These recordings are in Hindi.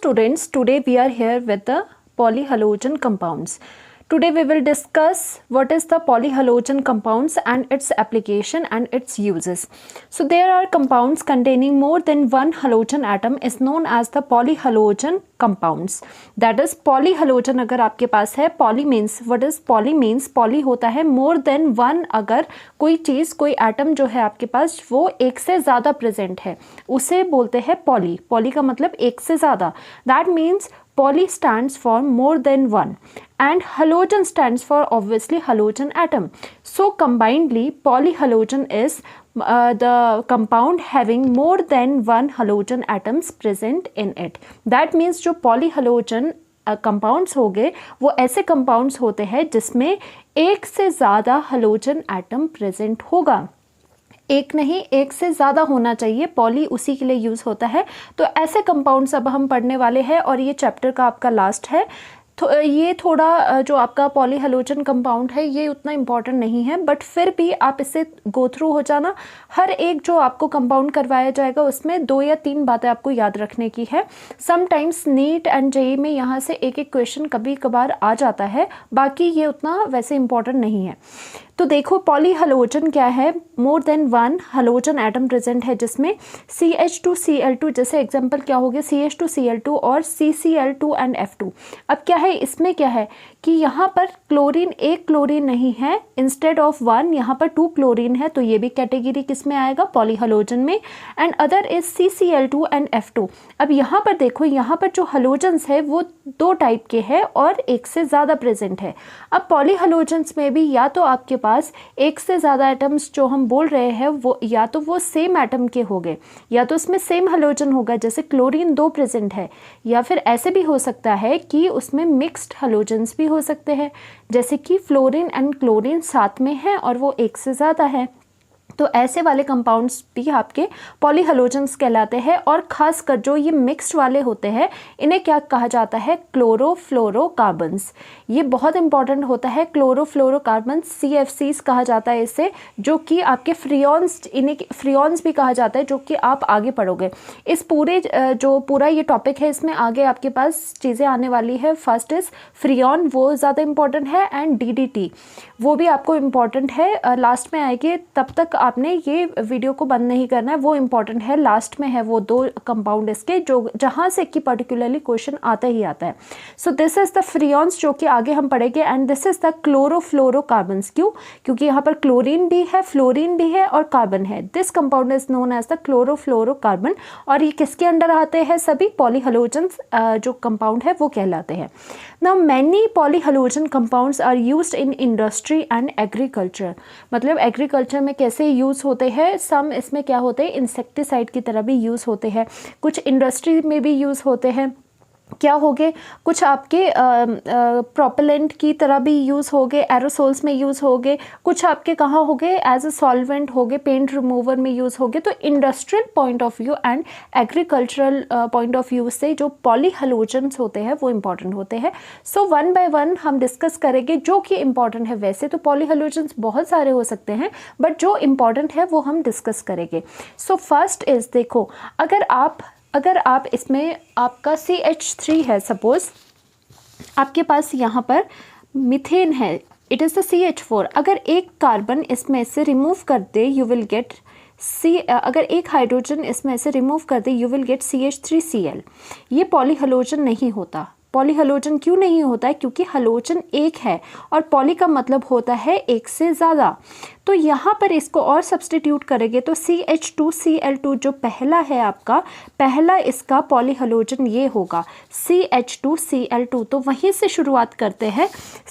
students, today we are here with the polyhalogen compounds. Today we will discuss what is the polyhalogen compounds and its application and its uses. So there are compounds containing more than one halogen atom is known as the polyhalogen compounds. That is polyhalogen अगर आपके पास है, poly means what is poly means poly होता है more than one, अगर कोई चीज़ कोई एटम जो है आपके पास वो एक से ज़्यादा प्रेजेंट है उसे बोलते हैं poly. Poly का मतलब एक से ज़्यादा. That means poly stands for more than one and halogen stands for obviously halogen atom. So combinedly polyhalogen is the compound having more than one halogen atoms present in it. That means जो polyhalogen कंपाउंड्स हो गए वो ऐसे कंपाउंड्स होते हैं जिसमें एक से ज़्यादा हलोजन एटम प्रेजेंट होगा. एक नहीं, एक से ज़्यादा होना चाहिए, पॉली उसी के लिए यूज़ होता है. तो ऐसे कंपाउंड्स अब हम पढ़ने वाले हैं और ये चैप्टर का आपका लास्ट है. तो ये थोड़ा जो आपका पॉलीहलोजन कंपाउंड है ये उतना इम्पॉर्टेंट नहीं है, बट फिर भी आप इससे गो थ्रू हो जाना. हर एक जो आपको कंपाउंड करवाया जाएगा उसमें 2 या 3 बातें आपको याद रखने की है. समटाइम्स नीट एंड जेईई में यहाँ से एक एक क्वेश्चन कभी कभार आ जाता है, बाकी ये उतना वैसे इम्पॉर्टेंट नहीं है. तो देखो पॉलीहलोजन क्या है, more than one halogen atom present है जिसमें CH2Cl2, जैसे एग्जांपल क्या हो गया CH2Cl2 और CCl2 एंड F2. अब क्या है इसमें, क्या है कि यहाँ पर क्लोरीन, एक क्लोरीन नहीं है, इंस्टेड ऑफ वन यहाँ पर 2 क्लोरीन है, तो ये भी कैटेगरी किस में आएगा, पॉलीहलोजन में. And other is CCl2 and F2. अब यहाँ पर देखो, यहाँ पर जो हलोजन्स है वो 2 टाइप के हैं और एक से ज़्यादा प्रेजेंट है. अब पॉलीहलोजन्स में भी या तो आपके पास एक से ज़्यादा एटम्स जो हम बोल रहे हैं वो या तो वो सेम एटम के हो गए, या तो उसमें सेम हलोजन होगा, जैसे क्लोरीन 2 प्रेजेंट है, या फिर ऐसे भी हो सकता है कि उसमें मिक्स्ड हलोजन्स भी हो सकते हैं, जैसे कि फ्लोरीन एंड क्लोरीन साथ में है और वो एक से ज़्यादा है. तो ऐसे वाले कंपाउंड्स भी आपके पॉलीहलोजन्स कहलाते हैं. और ख़ासकर जो ये मिक्स्ड वाले होते हैं इन्हें क्या कहा जाता है, क्लोरोफ्लोरोकार्बन्स. ये बहुत इंपॉर्टेंट होता है, क्लोरोफ्लोरोकार्बन्स, CFCs कहा जाता है इसे, जो कि आपके फ्रियॉन्स, इन्हें फ्रियॉन्स भी कहा जाता है, जो कि आप आगे पढ़ोगे. इस पूरे जो पूरा ये टॉपिक है इसमें आगे आपके पास चीज़ें आने वाली है. फर्स्ट इज़ फ्रियॉन, वो ज़्यादा इंपॉर्टेंट है, एंड DDT वो भी आपको इम्पॉर्टेंट है, लास्ट में आएगी. तब तक आपने ये वीडियो को बंद नहीं करना है, वो इम्पॉर्टेंट है, लास्ट में है वो 2 कंपाउंड इसके जो जहाँ से कि पर्टिकुलरली क्वेश्चन आता ही आता है. So this is the freons जो कि आगे हम पढ़ेंगे, and this is the chlorofluorocarbons. क्यों? क्योंकि यहाँ पर क्लोरीन भी है, फ्लोरीन भी है और कार्बन है. This compound is known as the chlorofluorocarbon. और ये किसके अंडर आते हैं, सभी पॉलीहलोजन्स जो कंपाउंड है वो कहलाते हैं. Now many polyhalogen compounds are used in industry and agriculture. मतलब एग्रीकल्चर में कैसे यूज़ होते हैं, सम इसमें क्या होते हैं इंसेक्टिसाइड की तरह भी यूज़ होते हैं, कुछ इंडस्ट्री में भी यूज़ होते हैं. क्या हो गए, कुछ आपके प्रोपेलेंट की तरह भी यूज़ हो गए, एरोसोल्स में यूज़ हो गए, कुछ आपके कहाँ हो गए एज अ सॉल्वेंट हो गए, पेंट रिमूवर में यूज़ हो गए. तो industrial point of view and agricultural point of view से जो पॉलीहलोजन्स होते हैं वो इम्पॉर्टेंट होते हैं. सो वन बाय वन हम डिस्कस करेंगे जो कि इम्पॉर्टेंट है. वैसे तो पॉलीहलोजन्स बहुत सारे हो सकते हैं, बट जो इम्पॉर्टेंट है वो हम डिस्कस करेंगे. सो फर्स्ट इज़, देखो अगर आप इसमें आपका CH3 है, सपोज आपके पास यहाँ पर मीथेन है, इट इज़ द CH4. अगर एक कार्बन इसमें से रिमूव कर दे यू विल गेट अगर एक हाइड्रोजन इसमें से रिमूव कर दे यू विल गेट CH3Cl. ये पॉलीहलोजन नहीं होता. पॉलीहलोजन क्यों नहीं होता है, क्योंकि हलोजन एक है और पॉली का मतलब होता है एक से ज़्यादा. तो यहाँ पर इसको और सब्सटीट्यूट करेंगे तो CH2Cl2 जो पहला है आपका, पहला इसका पॉलीहलोजन ये होगा CH2Cl2. तो वहीं से शुरुआत करते हैं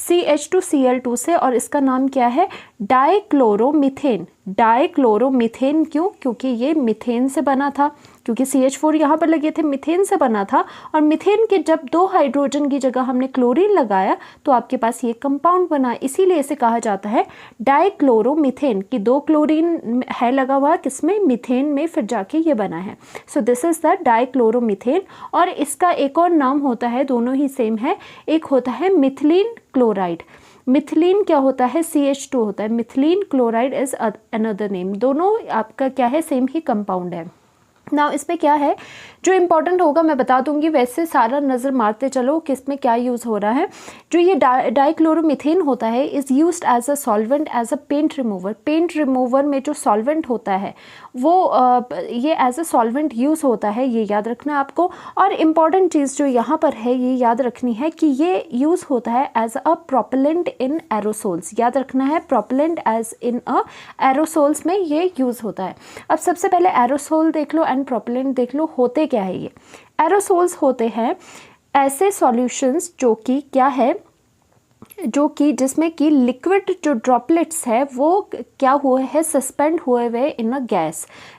CH2Cl2 से, और इसका नाम क्या है, डाइक्लोरोमीथेन. डाइक्लोरोमीथेन क्यों, क्योंकि ये मीथेन से बना था, क्योंकि CH4 यहाँ पर लगे थे, मीथेन से बना था. और मीथेन के जब 2 हाइड्रोजन की जगह हमने क्लोरीन लगाया तो आपके पास ये कंपाउंड बना, इसीलिए इसे कहा जाता है डाइक्लोरोमीथेन, कि 2 क्लोरीन है लगा हुआ किसमें, मीथेन में, फिर जाके ये बना है. So this is the dichloromethane. और इसका एक और नाम होता है, दोनों ही सेम है, एक होता है मिथिलीन क्लोराइड. मिथिलीन क्या होता है, CH2 होता है, methylene chloride is another name. दोनों आपका क्या है, सेम ही कंपाउंड है. नाउ इसमें क्या है, जो इंपॉर्टेंट होगा मैं बता दूंगी, वैसे सारा नज़र मारते चलो किस में क्या यूज़ हो रहा है। जो ये डाइक्लोरोमीथेन होता है is used as a solvent as a paint remover. Paint remover में जो सॉल्वेंट होता है वो ये एज अ सॉल्वेंट यूज़ होता है, ये याद रखना है आपको। और इम्पॉर्टेंट चीज़ जो यहाँ पर है ये याद रखनी है कि ये यूज़ होता है as a propellant in aerosols. याद रखना है propellant as in a aerosols में ये यूज़ होता है। अब सबसे पहले एरोसोल देख लो एंड प्रोपेलेंट देख लो, होते क्या है ये। एरोसोल्स होते हैं ऐसे सॉल्यूशंस जो कि क्या है, जो कि जिसमें कि लिक्विड जो ड्रॉपलेट्स है वो क्या हुए हैं, सस्पेंड हुए हुए इन अ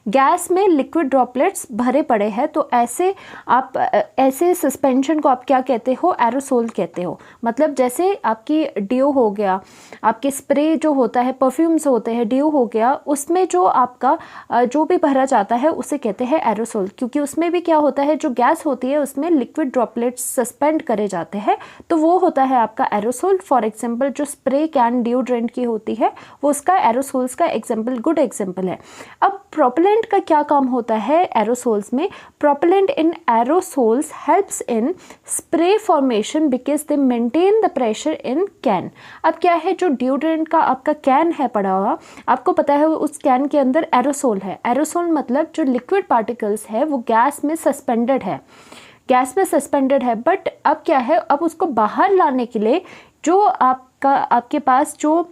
गैस में लिक्विड ड्रॉपलेट्स भरे पड़े हैं। तो ऐसे आप ऐसे सस्पेंशन को आप क्या कहते हो, एरोसोल कहते हो। मतलब जैसे आपकी डियो हो गया, आपके स्प्रे जो होता है, परफ्यूम्स होते हैं, डियो हो गया, उसमें जो आपका जो भी भरा जाता है उसे कहते हैं एरोसोल, क्योंकि उसमें भी क्या होता है, जो गैस होती है उसमें लिक्विड ड्रॉपलेट्स सस्पेंड करे जाते हैं, तो वो होता है आपका एरोसोल। फॉर एग्जाम्पल जो स्प्रे कैन डिओड्रेंट की होती है वो उसका एरोसोल्स का एग्जाम्पल, गुड एग्जाम्पल है। अब प्रोपेलेंट का क्या काम होता है एरोसोल्स में। Propellant in aerosols helps in spray formation because they maintain the pressure in can. अब क्या है, जो डिओड्रेंट का आपका कैन है पड़ा हुआ, आपको पता है उस कैन के अंदर एरोसोल है। एरोसोल मतलब जो लिक्विड पार्टिकल्स है वो गैस में सस्पेंडेड है, गैस में सस्पेंडेड है। बट अब क्या है, अब उसको बाहर लाने के लिए जो आपके पास जो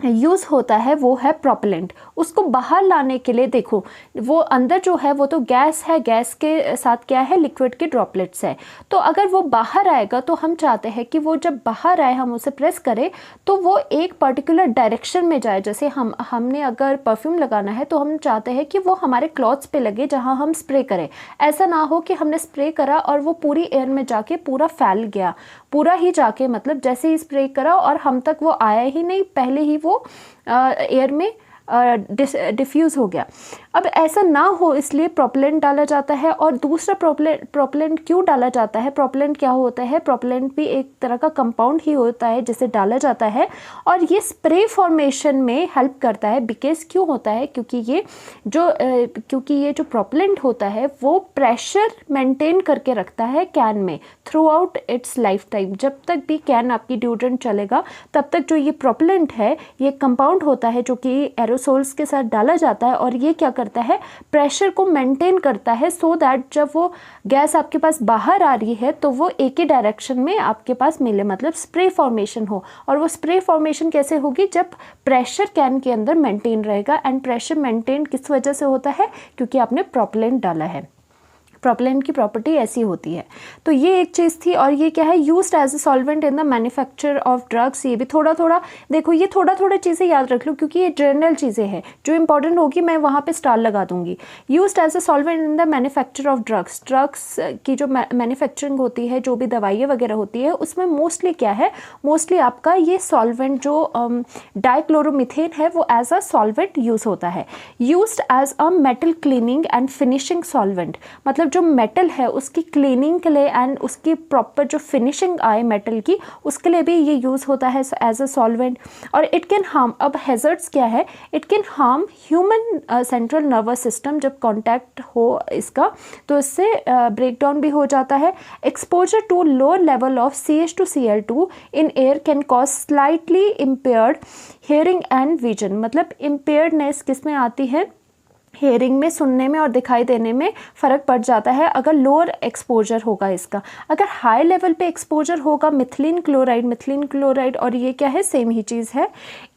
यूज़ होता है वो है प्रोपेलेंट। उसको बाहर लाने के लिए देखो, वो अंदर जो है वो तो गैस है, गैस के साथ क्या है, लिक्विड के ड्रॉपलेट्स है। तो अगर वो बाहर आएगा तो हम चाहते हैं कि वो जब बाहर आए, हम उसे प्रेस करें तो वो एक पर्टिकुलर डायरेक्शन में जाए। जैसे हमने अगर परफ्यूम लगाना है तो हम चाहते हैं कि वो हमारे क्लॉथ्स पे लगे जहाँ हम स्प्रे करें। ऐसा ना हो कि हमने स्प्रे करा और वो पूरी एयर में जाके पूरा फैल गया, पूरा ही जाके मतलब जैसे ही स्प्रे करा और हम तक वो आया ही नहीं, पहले ही वो एयर में डिफ्यूज़ हो गया। अब ऐसा ना हो इसलिए प्रोपेलेंट डाला जाता है। और दूसरा प्रोपेलेंट क्यों डाला जाता है, प्रोपेलेंट क्या होता है, प्रोपेलेंट भी एक तरह का कंपाउंड ही होता है जिसे डाला जाता है और ये स्प्रे फॉर्मेशन में हेल्प करता है। बिकॉज क्यों होता है, क्योंकि ये जो प्रोपेलेंट होता है वो प्रेशर मेंटेन करके रखता है कैन में through out it's life time. जब तक भी कैन आपकी डिओड्रेंट चलेगा तब तक जो ये प्रोपेलेंट है, ये कंपाउंड होता है जो कि एरोसोल्स के साथ डाला जाता है और ये क्या करता है, प्रेशर को मेंटेन करता है सो दैट जब वो गैस आपके पास बाहर आ रही है तो वो एक ही डायरेक्शन में आपके पास मिले, मतलब स्प्रे फॉर्मेशन हो। और वो स्प्रे फॉर्मेशन कैसे होगी, जब प्रेशर कैन के अंदर मेंटेन रहेगा। एंड प्रेशर मेंटेन किस वजह से होता है, क्योंकि आपने प्रोपेलेंट डाला है। प्रोपेलेंट की प्रॉपर्टी ऐसी होती है। तो ये एक चीज़ थी। और ये क्या है, used as a solvent in the manufacture of drugs. ये भी थोड़ा थोड़ा देखो, ये थोड़ा थोड़ा चीज़ें याद रख लो क्योंकि ये जनरल चीज़ें हैं, जो इंपॉर्टेंट होगी मैं वहाँ पे स्टार लगा दूंगी। Used as a solvent in the manufacture of drugs. Drugs की जो मैन्युफैक्चरिंग होती है, जो भी दवाइयाँ वगैरह होती है, उसमें मोस्टली क्या है, मोस्टली आपका ये सॉल्वेंट जो डाइक्लोरोमीथेन है वो एज अ सॉल्वेंट यूज़ होता है। Used as a metal cleaning and finishing solvent, मतलब जो मेटल है उसकी क्लीनिंग के लिए एंड उसकी प्रॉपर जो फिनिशिंग आए मेटल की, उसके लिए भी ये यूज़ होता है एज अ सॉल्वेंट। और इट कैन हार्म, अब हैजर्ड्स क्या है, it can harm human central nervous system. जब कॉन्टैक्ट हो इसका तो इससे ब्रेक डाउन भी हो जाता है। Exposure to lower level of CH2Cl2 in air can cause slightly impaired hearing and vision. मतलब इम्पेयर्डनेस किस में आती है, हेयरिंग में, सुनने में और दिखाई देने में फ़र्क पड़ जाता है अगर लोअर एक्सपोजर होगा इसका। अगर हाई लेवल पे एक्सपोजर होगा मिथिलीन क्लोराइड, और ये क्या है, सेम ही चीज़ है।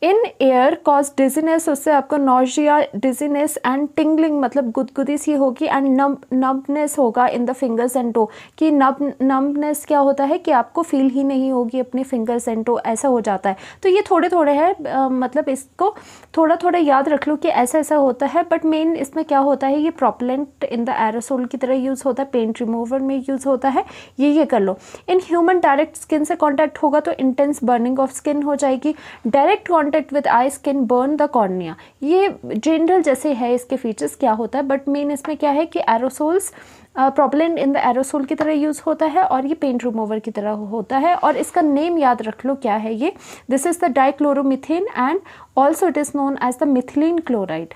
इन एयर कॉज डिजीनेस, उससे आपको नॉजिया, डिजीनेस एंड टिंगलिंग, मतलब गुदगुदी सी होगी एंड नम्बनेस होगा in the fingers and toe. कि नम्बनेस क्या होता है कि आपको फील ही नहीं होगी अपने फिंगर्स एंड टो, ऐसा हो जाता है। तो ये थोड़े थोड़े है, मतलब इसको थोड़ा थोड़ा याद रख लो कि ऐसा ऐसा होता है। बट मेन इसमें क्या होता है, ये प्रोपेलेंट इन द एरोसोल की तरह यूज़ होता है, पेंट रिमूवर में यूज़ होता है। ये कर लो। इन ह्यूमन डायरेक्ट स्किन से कांटेक्ट होगा तो इंटेंस बर्निंग ऑफ स्किन हो जाएगी। Direct contact with I skin burn the cornea. ये जनरल जैसे है इसके फीचर्स क्या होता है, बट मेन इसमें क्या है कि aerosols propellant in the aerosol की तरह यूज़ होता है और ये पेंट रिमूवर की तरह होता है। और इसका नेम याद रख लो क्या है ये, this is the dichloromethane and also it is known as the methylene chloride.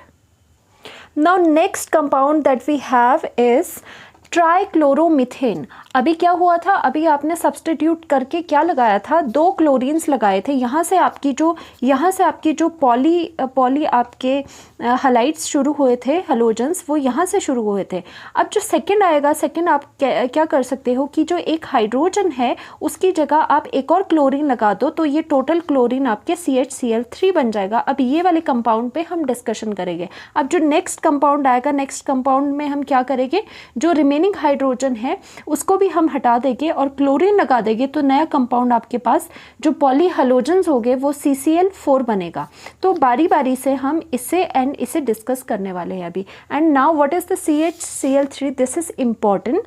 Now next compound that we have is trichloromethane. अभी क्या हुआ था, अभी आपने सब्स्टिट्यूट करके क्या लगाया था, 2 क्लोरीन्स लगाए थे। यहाँ से आपकी जो पॉली आपके हलाइड्स शुरू हुए थे, हलोजेंस, वो यहाँ से शुरू हुए थे। अब जो सेकंड आएगा, सेकंड आप क्या कर सकते हो कि जो एक हाइड्रोजन है उसकी जगह आप एक और क्लोरीन लगा दो, तो ये टोटल क्लोरीन आपके CHCl3 बन जाएगा। अब ये वाले कंपाउंड पे हम डिस्कशन करेंगे। अब जो नेक्स्ट कंपाउंड आएगा, नेक्स्ट कंपाउंड में हम क्या करेंगे, जो रिमेनिंग हाइड्रोजन है उसको भी हम हटा देंगे और क्लोरीन लगा देंगे, तो नया कंपाउंड आपके पास जो पॉली हलोजेंस हो गए वो CCl4 बनेगा। तो बारी बारी से हम इसे डिस्कस करने वाले हैं अभी। And now what is the CHCl3?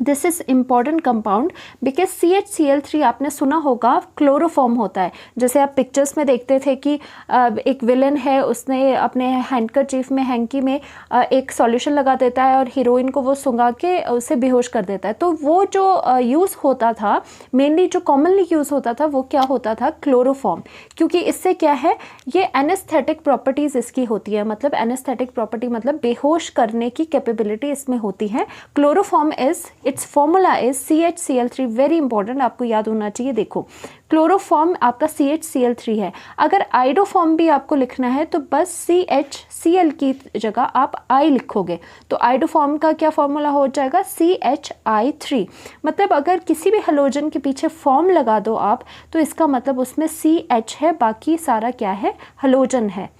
This is important compound because CHCl3 आपने सुना होगा क्लोरोफॉर्म होता है। जैसे आप पिक्चर्स में देखते थे कि एक विलन है, उसने अपने हैंडकरचीफ में, हैंकी में एक सॉल्यूशन लगा देता है और हीरोइन को वो सुंघा के उसे बेहोश कर देता है। तो वो जो यूज़ होता था, मेनली जो कॉमनली यूज़ होता था, वो क्या होता था, क्लोरोफॉर्म। क्योंकि इससे क्या है, ये एनेस्थेटिक प्रॉपर्टीज़ इसकी होती है, मतलब एनेस्थेटिक प्रॉपर्टी मतलब बेहोश करने की कैपेबिलिटी इसमें होती है। Chloroform is, it's formula is CHCl3, very important, आपको याद होना चाहिए। देखो, क्लोरोफॉर्म आपका CHCl3 है। अगर आइडोफॉर्म भी आपको लिखना है तो बस CHCl की जगह आप I लिखोगे, तो आइडोफॉर्म का क्या फॉर्मूला हो जाएगा, CHI3। मतलब अगर किसी भी हलोजन के पीछे फॉर्म लगा दो आप, तो इसका मतलब उसमें CH है, बाकी सारा क्या है, हलोजन है।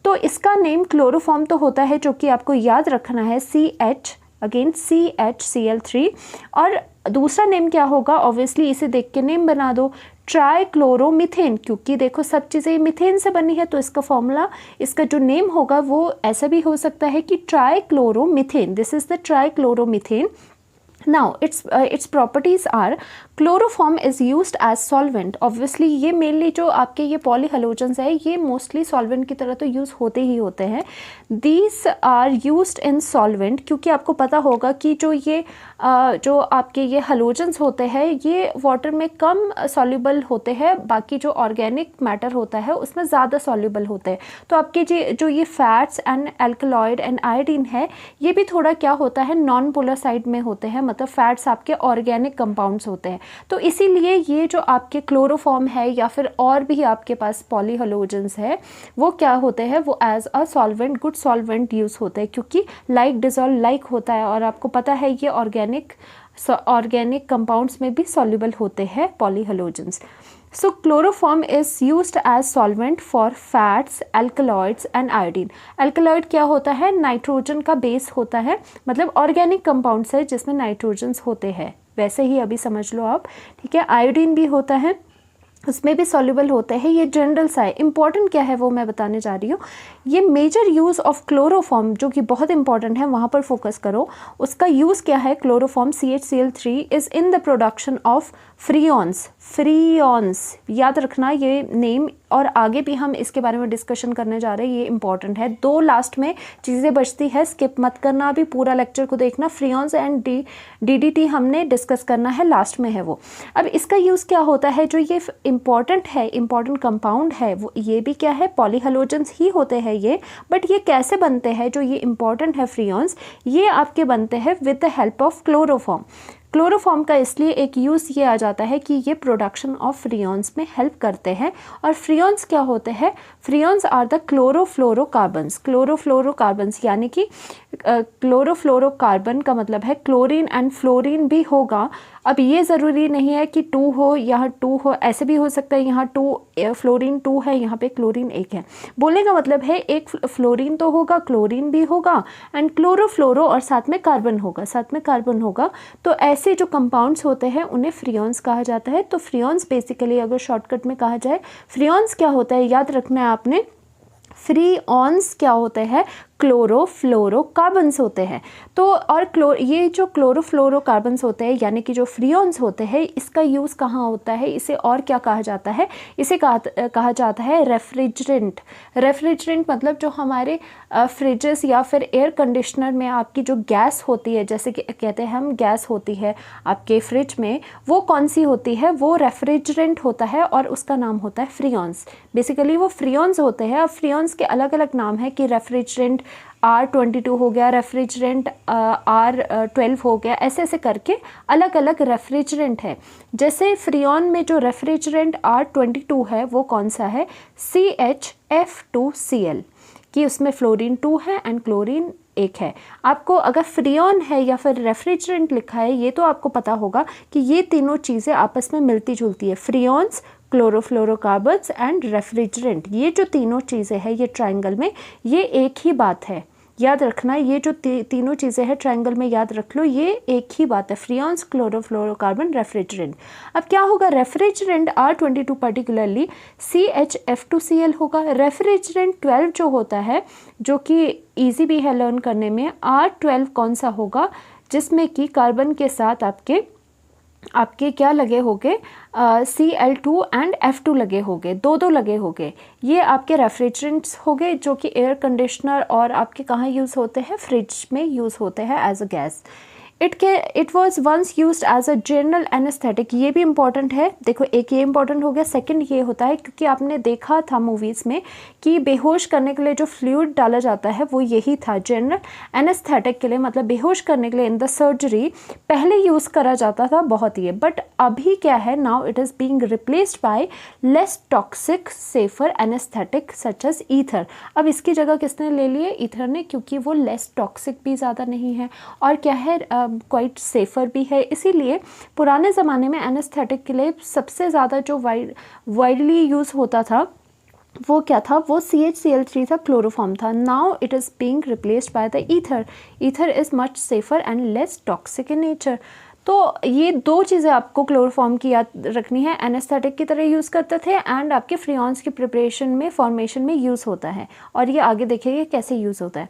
तो इसका नेम क्लोरोफॉर्म तो होता है, जो कि आपको याद रखना है, CHCl3। और दूसरा नेम क्या होगा, ऑब्वियसली इसे देख के नेम बना दो, ट्राइक्लोरोमीथेन। क्योंकि देखो सब चीज़ें मिथेन से बनी है, तो इसका फॉर्मूला, इसका जो नेम होगा वो ऐसा भी हो सकता है कि trichloromethane. This is the trichloromethane. Now its properties are, chloroform is used as solvent. Obviously ये मेनली जो आपके ये पॉलीहलोजेंस है, ये मोस्टली सॉल्वेंट की तरह तो यूज़ होते ही होते हैं। These are used in solvent, क्योंकि आपको पता होगा कि जो आपके ये हलोजेंस होते हैं ये वाटर में कम सॉल्युबल होते हैं, बाकी जो ऑर्गेनिक मैटर होता है उसमें ज़्यादा सॉल्युबल होते हैं। तो आपके जो ये fats and alkaloid and iodine है, ये भी थोड़ा क्या होता है, नॉन पोलर साइड में होते हैं, मतलब फैट्स आपके ऑर्गेनिक कंपाउंड्स होते हैं। तो इसीलिए ये जो आपके क्लोरोफॉर्म है या फिर और भी आपके पास पॉलीहलोजेंस है, वो क्या होते हैं, वो as a solvent, good solvent use होते हैं, क्योंकि लाइक डिजॉल्व लाइक होता है। और आपको पता है ये ऑर्गेनिक कंपाउंड्स में भी सॉल्युबल होते हैं polyhalogens. So chloroform is used as solvent for fats, alkaloids and iodine. Alkaloid क्या होता है, नाइट्रोजन का बेस होता है, मतलब ऑर्गेनिक कंपाउंड्स है जिसमें नाइट्रोजन्स होते हैं, वैसे ही अभी समझ लो आप, ठीक है। आयोडीन भी होता है, उसमें भी सॉल्युबल होते हैं। ये जनरल सा है, इंपॉर्टेंट क्या है वो मैं बताने जा रही हूँ। ये मेजर यूज़ ऑफ क्लोरोफॉर्म जो कि बहुत इंपॉर्टेंट है, वहाँ पर फोकस करो। उसका यूज़ क्या है, chloroform CHCl3 is in the production of freons. याद रखना ये नेम, और आगे भी हम इसके बारे में डिस्कशन करने जा रहे हैं, ये इंपॉर्टेंट है। 2 लास्ट में चीज़ें बचती है, स्किप मत करना, अभी पूरा लेक्चर को देखना। फ्रीऑन्स एंड DDT हमने डिस्कस करना है, लास्ट में है वो। अब इसका यूज़ क्या होता है, जो ये इंपॉर्टेंट कंपाउंड है, वो ये भी क्या है, पॉलीहलोजेंस ही होते हैं ये, बट ये कैसे बनते हैं, जो ये इंपॉर्टेंट है फ्रीऑन्स, ये आपके बनते हैं with the help of chloroform. Chloroform का इसलिए एक यूज़ ये आ जाता है कि ये प्रोडक्शन ऑफ फ्रीऑन्स में हेल्प करते हैं। और फ्रीऑन्स क्या होते हैं, फ्रीऑन्स आर द क्लोरोफ्लोरोकार्बन्स, यानी कि क्लोरोफ्लोरोकार्बन का मतलब है क्लोरीन एंड फ्लोरीन भी होगा। अब ये ज़रूरी नहीं है कि 2 हो, यहाँ 2 हो, ऐसे भी हो सकता है, यहाँ 2 फ्लोरीन 2 है, यहाँ पे क्लोरीन 1 है। बोलने का मतलब है एक फ्लोरीन तो होगा, क्लोरीन भी होगा, एंड क्लोरोफ्लोरो और साथ में कार्बन होगा। तो ऐसे जो कंपाउंड्स होते हैं उन्हें फ्रीऑन्स कहा जाता है। तो फ्रीऑन्स बेसिकली अगर शॉर्टकट में कहा जाए, फ्रीऑन्स क्या होता है, याद रखना है आपने, फ्रीऑन्स क्या होते हैं, क्लोरोफ्लोरोकार्बन्स होते हैं। तो और ये जो क्लोरोफ्लोरोकार्बन्स होते हैं, यानी कि जो फ्रीऑन्स होते हैं, इसका यूज़ कहाँ होता है, इसे और क्या कहा जाता है, इसे कहा जाता है रेफ्रिजरेंट। मतलब जो हमारे फ्रिजेस या फिर एयर कंडीशनर में आपकी जो गैस होती है, जैसे कि कहते हैं हम गैस होती है आपके फ्रिज में, वो कौन सी होती है, वो रेफ्रिजरेंट होता है और उसका नाम होता है फ्रीऑन्स। बेसिकली वो फ्रीऑन्स होते हैं। अब फ्रीऑन्स के अलग अलग नाम है कि रेफ्रिजरेंट R22 हो गया रेफ्रिजरेंट, R12 हो गया, ऐसे ऐसे करके अलग अलग रेफ्रिजरेंट है। जैसे फ्रियॉन में जो रेफ्रिजरेंट R22 है वो कौन सा है, CHF2Cl, कि उसमें फ्लोरीन 2 है एंड क्लोरीन 1 है। आपको अगर फ्रियॉन है या फिर रेफ्रिजरेंट लिखा है, ये तो आपको पता होगा कि ये तीनों चीज़ें आपस में मिलती जुलती है, फ्रियॉन्स, क्लोरोफ्लोरोकार्बन्स एंड रेफ्रिजरेंट। ये जो तीनों चीज़ें हैं ये ट्रायंगल में, ये एक ही बात है, याद रखना। ये जो तीनों चीज़ें हैं ट्रायंगल में, याद रख लो, ये एक ही बात है, फ्रियॉन्स, क्लोरोफ्लोरोकार्बन, रेफ्रिजरेंट। अब क्या होगा, रेफ्रिजरेंट R22 पर्टिकुलरली CHF2Cl होगा। रेफ्रिजरेंट 12 जो होता है, जो कि ईजी भी है लर्न करने में, R12 कौन सा होगा, जिसमें कि कार्बन के साथ आपके क्या लगे होंगे, Cl2 एंड F2 लगे होंगे, दो लगे होंगे। ये आपके रेफ्रिजरेंट्स हो गए, जो कि एयर कंडीशनर और आपके कहाँ यूज़ होते हैं, फ्रिज में यूज़ होते हैं as a gas. It was once use as a general anaesthetic. ये भी इंपॉर्टेंट है, देखो एक ये इंपॉर्टेंट हो गया। सेकंड ये होता है क्योंकि आपने देखा था मूवीज़ में कि बेहोश करने के लिए जो फ्लूइड डाला जाता है वो यही था, जनरल एनेस्थेटिक के लिए, मतलब बेहोश करने के लिए इन द सर्जरी पहले यूज़ करा जाता था बहुत ही। बट अभी क्या है, now it is being replaced by less toxic safer anaesthetic such as ether. अब इसकी जगह किसने ले लिए, ईथर ने, क्योंकि वो लेस टॉक्सिक भी ज़्यादा नहीं है और क्या है, क्वाइट सेफ़र भी है। इसीलिए पुराने ज़माने में एनेस्थेटिक के लिए सबसे ज़्यादा जो वाइडली यूज़ होता था वो क्या था, वो CHCl3 था, क्लोरोफॉर्म था। Now it is being replaced by the ether. Ether is much safer and less toxic in nature. तो ये दो चीज़ें आपको क्लोरोफॉर्म की याद रखनी है, एनेस्थेटिक की तरह यूज़ करते थे एंड आपके फ्रियॉन्स की प्रिपरेशन में, फॉर्मेशन में यूज़ होता है। और ये आगे देखिए कैसे यूज़ होता है।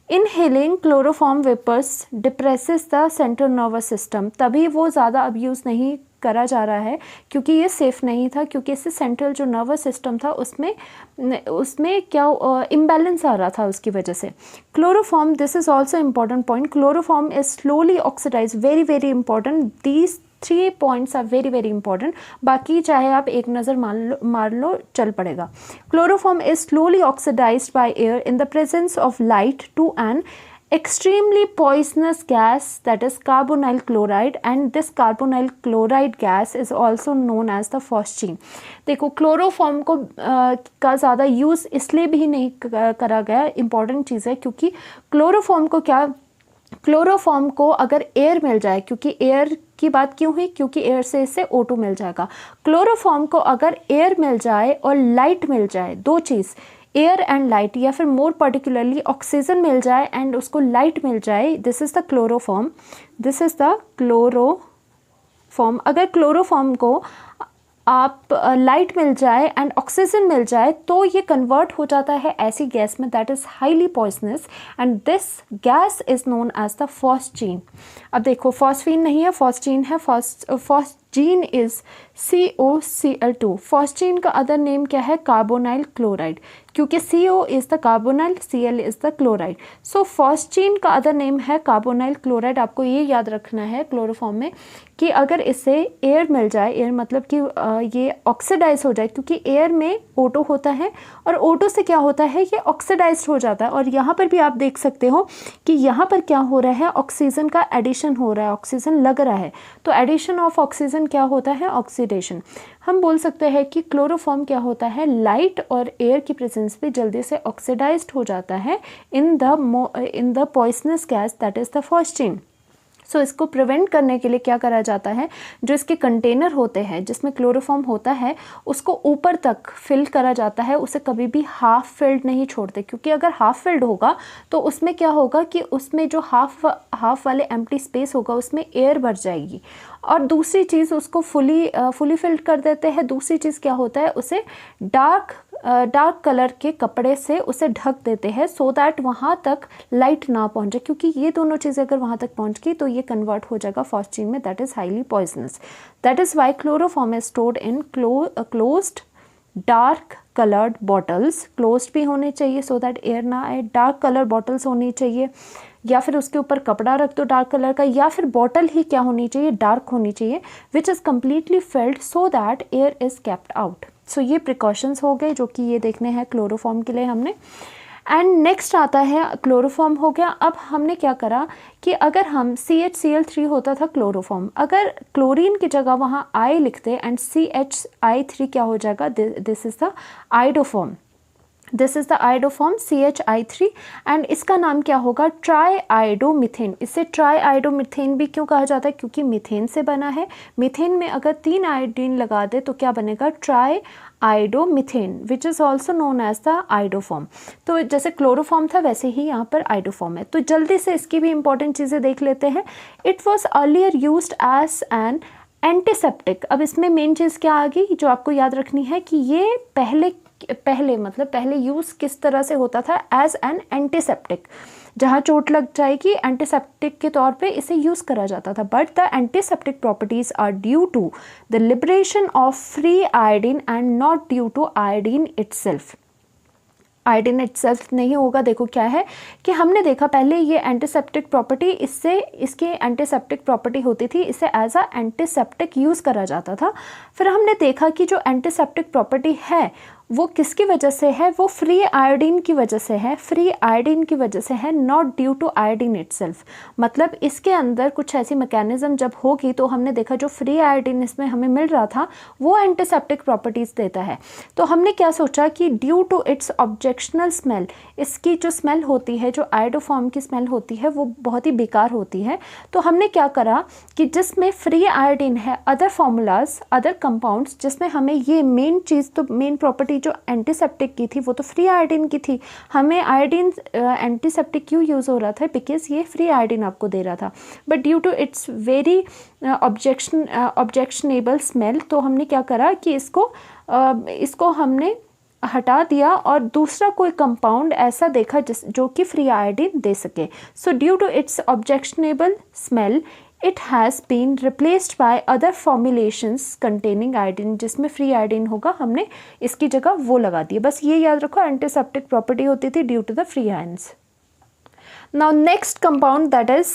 Inhaling chloroform vapours depresses the central nervous system. तभी वो ज़्यादा अब यूज़ नहीं करा जा रहा है क्योंकि ये सेफ़ नहीं था, क्योंकि इससे सेंट्रल जो नर्वस सिस्टम था उसमें क्या इम्बैलेंस आ रहा था उसकी वजह से। Chloroform, this is also important point, chloroform is slowly oxidise, very very important. These 3 points are very very important. बाकी चाहे आप एक नज़र मार लो चल पड़ेगा। Chloroform is slowly oxidised by air in the presence of light to an extremely poisonous gas, that is carbonyl chloride, and this carbonyl chloride gas is also known as the phosgene। देखो क्लोरोफॉर्म को का ज़्यादा यूज़ इसलिए भी नहीं करा गया, इंपॉर्टेंट चीज़ है, क्योंकि क्लोरोफॉर्म को अगर एयर मिल जाए, क्योंकि एयर की बात क्यों हुई, क्योंकि एयर से इससे O2 मिल जाएगा। क्लोरोफॉर्म को अगर एयर मिल जाए और लाइट मिल जाए, दो चीज़, एयर एंड लाइट, या फिर मोर पर्टिकुलरली ऑक्सीजन मिल जाए एंड उसको लाइट मिल जाए, this is the chloroform, this is the chloroform. अगर क्लोरोफॉर्म को आप लाइट मिल जाए एंड ऑक्सीजन मिल जाए तो ये कन्वर्ट हो जाता है ऐसी गैस में that is highly poisonous and this gas is known as the phosgene. अब देखो फॉस्फीन नहीं है, फॉस्जीन है। Phosgene is COCl2। फॉस्जीन का अदर नेम क्या है, कार्बोनाइल क्लोराइड, क्योंकि CO is the carbonyl, Cl is the chloride. So phosgene का अदर नेम है कार्बोनाइल क्लोराइड। आपको ये याद रखना है क्लोरोफॉर्म में कि अगर इससे एयर मिल जाए, एयर मतलब कि ये ऑक्सीडाइज हो जाए, क्योंकि एयर में O2 होता है और O2 से क्या होता है, ये ऑक्सीडाइज हो जाता है। और यहाँ पर भी आप देख सकते हो कि यहाँ पर क्या हो रहा है, ऑक्सीजन का एडिशन हो रहा है, ऑक्सीजन लग रहा है। तो एडिशन ऑफ ऑक्सीजन क्या होता है, ऑक्सीडेशन। हम बोल सकते हैं कि क्लोरोफॉर्म क्या होता है, लाइट और एयर की प्रेजेंस में जल्दी से ऑक्सीडाइज्ड हो जाता है in the poisonous gas that is the phosgene. So इसको प्रिवेंट करने के लिए क्या करा जाता है, जो इसके कंटेनर होते हैं जिसमें क्लोरोफॉर्म होता है उसको ऊपर तक फिल करा जाता है, उसे कभी भी हाफ फिल्ड नहीं छोड़ते, क्योंकि अगर हाफ फिल्ड होगा तो उसमें क्या होगा कि उसमें जो हाफ वाले एम्प्टी स्पेस होगा उसमें एयर भर जाएगी। और दूसरी चीज़ उसको फुली फिल्ड कर देते हैं। दूसरी चीज़ क्या होता है, उसे डार्क कलर के कपड़े से उसे ढक देते हैं सो दैट वहाँ तक लाइट ना पहुँचे, क्योंकि ये दोनों चीज़ें अगर वहाँ तक पहुँच गई तो ये कन्वर्ट हो जाएगा फॉस्जीन में, that is highly poisonous. That is why chloroform is stored in closed dark coloured bottles. Closed भी होने चाहिए सो दैट एयर ना आए, डार्क कलर बॉटल्स होनी चाहिए, या फिर उसके ऊपर कपड़ा रख दो डार्क कलर का, या फिर बॉटल ही क्या होनी चाहिए, डार्क होनी चाहिए, which is completely filled so that air is kept out. So ये प्रिकॉशंस हो गए जो कि ये देखने हैं क्लोरोफॉर्म के लिए हमने। एंड नेक्स्ट आता है क्लोरोफॉर्म हो गया। अब हमने क्या करा कि अगर हम CHCl3 होता था क्लोरोफॉर्म, अगर क्लोरीन की जगह वहाँ I लिखते एंड CHI3 क्या हो जाएगा, this is the iodoform, this is the iodoform CHI3 and इसका नाम क्या होगा, ट्राई आइडोमिथेन। इसे ट्राई आइडोमिथेन भी क्यों कहा जाता है, क्योंकि मीथेन से बना है। मीथेन में अगर 3 आयोडीन लगा दे तो क्या बनेगा, triiodomethane, which is also known as the iodoform. तो जैसे क्लोरोफॉर्म था वैसे ही यहाँ पर आइडोफॉर्म है। तो जल्दी से इसकी भी इंपॉर्टेंट चीज़ें देख लेते हैं। It was earlier used as an antiseptic. अब इसमें मेन चीज़ क्या आ गई जो आपको याद रखनी है कि ये पहले यूज़ किस तरह से होता था, एज एन एंटीसेप्टिक। जहाँ चोट लग जाएगी एंटीसेप्टिक के तौर पे इसे यूज़ करा जाता था। But the antiseptic properties are due to the liberation of free iodine and not due to iodine itself. Iodine itself नहीं होगा। देखो क्या है कि हमने देखा पहले ये एंटीसेप्टिक प्रॉपर्टी, इससे इसकी एंटीसेप्टिक प्रॉपर्टी होती थी, इसे एज अ एंटीसेप्टिक यूज़ करा जाता था। फिर हमने देखा कि जो एंटीसेप्टिक प्रॉपर्टी है वो किसकी वजह से है, वो फ्री आयोडीन की वजह से है, फ्री आयोडीन की वजह से है, not due to iodine itself. मतलब इसके अंदर कुछ ऐसी मैकेनिज्म जब होगी तो हमने देखा जो फ्री आयोडीन इसमें हमें मिल रहा था वो एंटीसेप्टिक प्रॉपर्टीज़ देता है। तो हमने क्या सोचा कि due to its objectional smell, इसकी जो स्मेल होती है, जो आयोडोफॉर्म की स्मेल होती है वो बहुत ही बेकार होती है। तो हमने क्या करा कि जिसमें फ्री आयोडीन है, अदर फार्मूलाज, अदर कंपाउंड्स जिसमें हमें ये मेन चीज़, तो मेन प्रॉपर्टी जो एंटीसेप्टिक की थी वो तो फ्री आयोडीन की थी। हमें आयोडीन एंटीसेप्टिक क्यों यूज़ हो रहा था, बिकॉज ये फ्री आयोडीन आपको दे रहा था। But due to its very objectionable smell, तो हमने क्या करा कि इसको हमने हटा दिया और दूसरा कोई कंपाउंड ऐसा देखा जो कि फ्री आयोडीन दे सके। So due to its objectionable smell it has been replaced by other formulations containing iodine, जिसमें फ्री आयोडीन होगा, हमने इसकी जगह वो लगा दी। बस ये याद रखो, एंटीसेप्टिक प्रॉपर्टी होती थी due to the free ions. Now next compound that is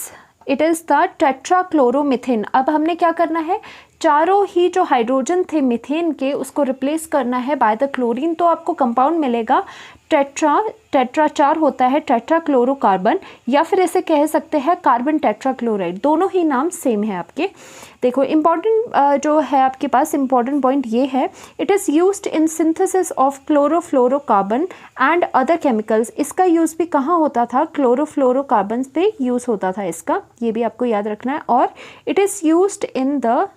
it is the tetrachloromethane. अब हमने क्या करना है, चारों ही जो हाइड्रोजन थे मीथेन के उसको रिप्लेस करना है बाय द क्लोरीन। तो आपको कंपाउंड मिलेगा टेट्रा 4 होता है टेट्राक्लोरोकार्बन, या फिर इसे कह सकते हैं कार्बन टेट्राक्लोराइड। दोनों ही नाम सेम है आपके। देखो इम्पॉर्टेंट जो है आपके पास इम्पॉर्टेंट पॉइंट ये है, it is used in synthesis of chlorofluorocarbon and other chemicals. इसका यूज़ भी कहाँ होता था, क्लोरोफ्लोरोकार्बन पे यूज़ होता था इसका, ये भी आपको याद रखना है। और it is used in the